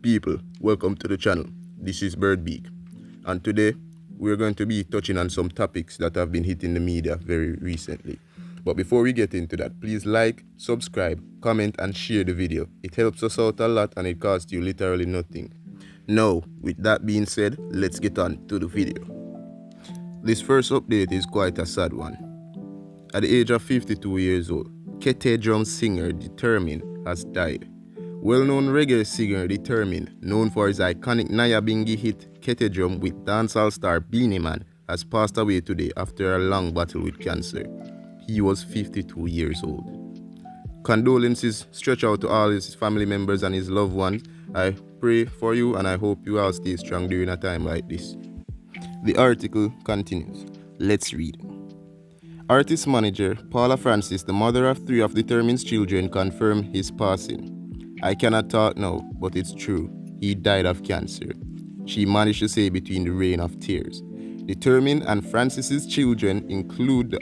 people, welcome to the channel. This is Birdbeak, and today we're going to be touching on some topics that have been hitting the media very recently. But before we get into that, please like, subscribe, comment and share the video. It helps us out a lot and it costs you literally nothing. Now, with that being said, let's get on to the video. This first update is quite a sad one. At the age of 52 years old, Kete drum singer Determine has died. Well-known reggae singer Determine, known for his iconic Nyabingi hit Kete drum with dancehall star Beenie Man, has passed away today after a long battle with cancer. He was 52 years old. Condolences stretch out to all his family members and his loved ones. I pray for you and I hope you all stay strong during a time like this. The article continues. Let's read. Artist manager Paula Francis, the mother of 3 of Determine's children, confirmed his passing. "I cannot talk now, but it's true. He died of cancer," she managed to say between the rain of tears. Determine and Francis's children include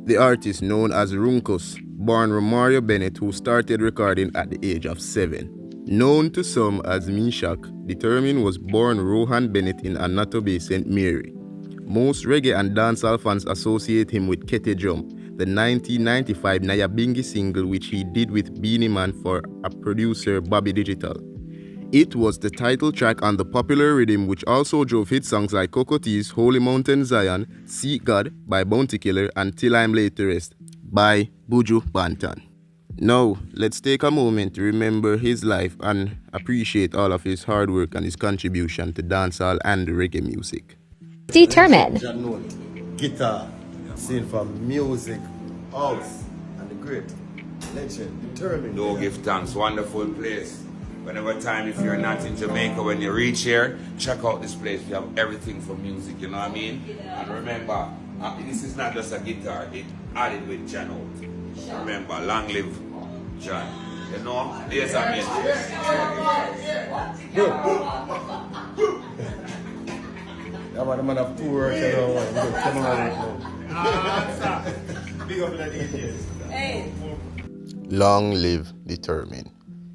the artist known as Runkus, born Romario Bennett, who started recording at the age of 7. Known to some as Meshach, Determine was born Rohan Bennett in Anatobe, St. Mary. Most reggae and dancehall fans associate him with Kete Drum, the 1995 Nyabingi single which he did with Beenie Man for a producer Bobby Digital. It was the title track on the popular rhythm which also drove hit songs like Cocotees, Holy Mountain Zion, Seek God by Bounty Killer and Till I'm Laid to Rest by Buju Banton. Now, let's take a moment to remember his life and appreciate all of his hard work and his contribution to dancehall and reggae music. Determine. Guitar, sing from music, house, and the great legend, Determine. Do give thanks, wonderful place. Whenever time, if you're not in Jamaica, when you reach here, check out this place. We have everything for music, you know what I mean? And remember, this is not just a guitar, it added with John out. Remember, long live John. You know, there's a man. Yeah, man have 2 words, you know, come on right now. Big up that DJs. Long live Determine.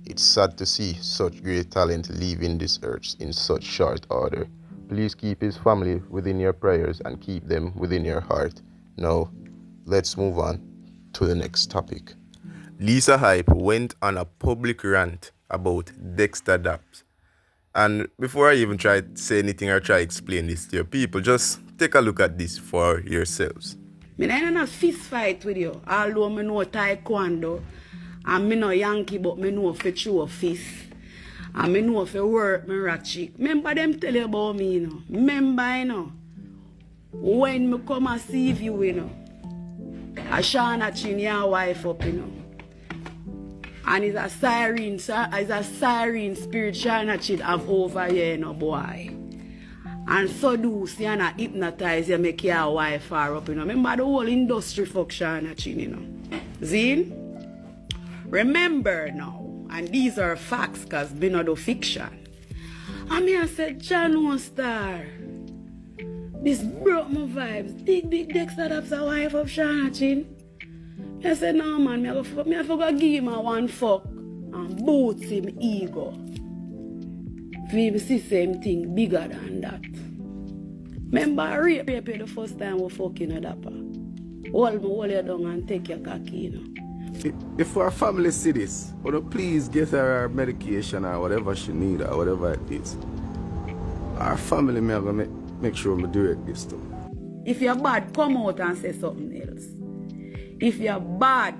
It's sad to see such great talent leaving this earth in such short order. Please keep his family within your prayers and keep them within your heart. Now, let's move on to the next topic. Lisa Hype went on a public rant about Dexta Daps. And before I even try to say anything or try to explain this to your people, just take a look at this for yourselves. Me not in a fist fight with you, although me know taekwondo, and me know Yankee, but me know for true fist. And me know for work, me rock chick. Remember them tell you about me, you know. Remember, you know, when me come and see you, you know, I Shana chin your wife up, you know. And it's a siren spirit Shana chin have over here, you know, boy. And so do see and hypnotize you, make your wife far up, you know. Remember the whole industry fuck Shana chin, you know. Zine? Remember now, and these are facts because me not do fiction. And me I said, John Star, this broke my vibes. Big Dexta Daps a wife of Shana Chin. I said, no man, me I forgot give him a one fuck and boot him ego. For him see same thing bigger than that. Remember I rape the first time we fucking a dapper. Hold you down and take your cocky, you know. If our family see this, would you please get her medication or whatever she need or whatever it is. Our family may have to make sure we direct this to. If you're bad, come out and say something else. If you're bad,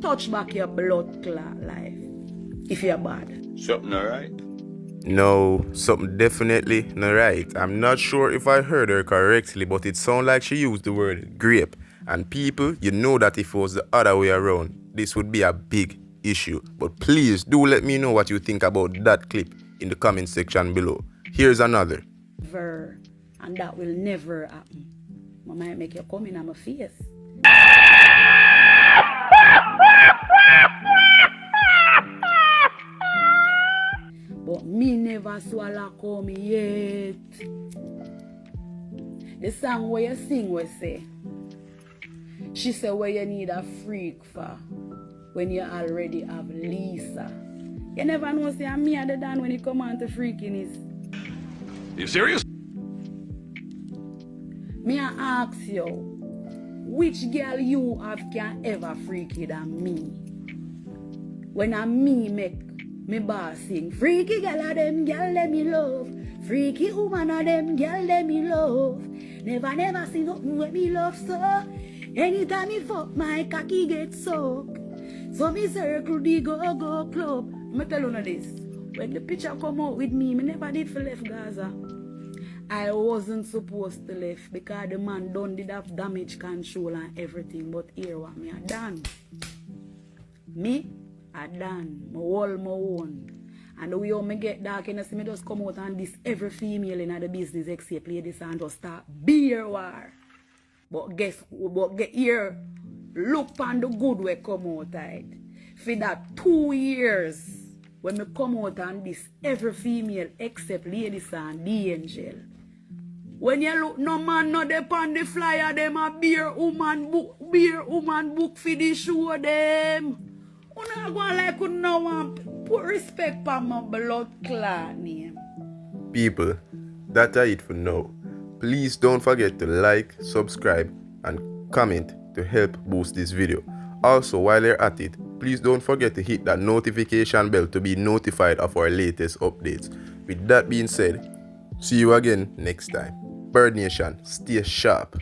touch back your blood clot life. If you're bad. Something alright? No, something definitely not right. I'm not sure if I heard her correctly, but it sounded like she used the word grape. And people, you know that if it was the other way around, this would be a big issue. But please do let me know what you think about that clip in the comment section below. Here's another. And that will never happen. I might make you come in on my face. But me never swallow come yet. The song where you sing will say, she said where you need a freak for when you already have Lisa. You never know, say, I'm me at the Dan when it come on to freakiness. You serious? Me I ask you, which girl you have can ever freaky than me? When I me make me boss sing, freaky girl of them girl let me love, freaky woman of them girl let me love. Never see nothing with me love so. Anytime me fuck my cocky get soaked. So me circle the go-go club. Me tell you this, when the picture come out with me never did for left Gaza. I wasn't supposed to left because the man did have damage control and everything, but here what me a done. Me a done. Me hold my own. And the way how me get dark, you know, see me just come out and this every female in the business except ladies and just start beer war. But get here, look on the good way come out right. For that 2 years, when me come out and this every female except ladies and the angel. When you look, no man no dey on the flyer, them a beer woman book for the show them. You not going like you no want put respect for my blood clot name. People, that's it for now. Please don't forget to like, subscribe, and comment to help boost this video. Also, while you're at it, please don't forget to hit that notification bell to be notified of our latest updates. With that being said, see you again next time. Birdnation, stay sharp.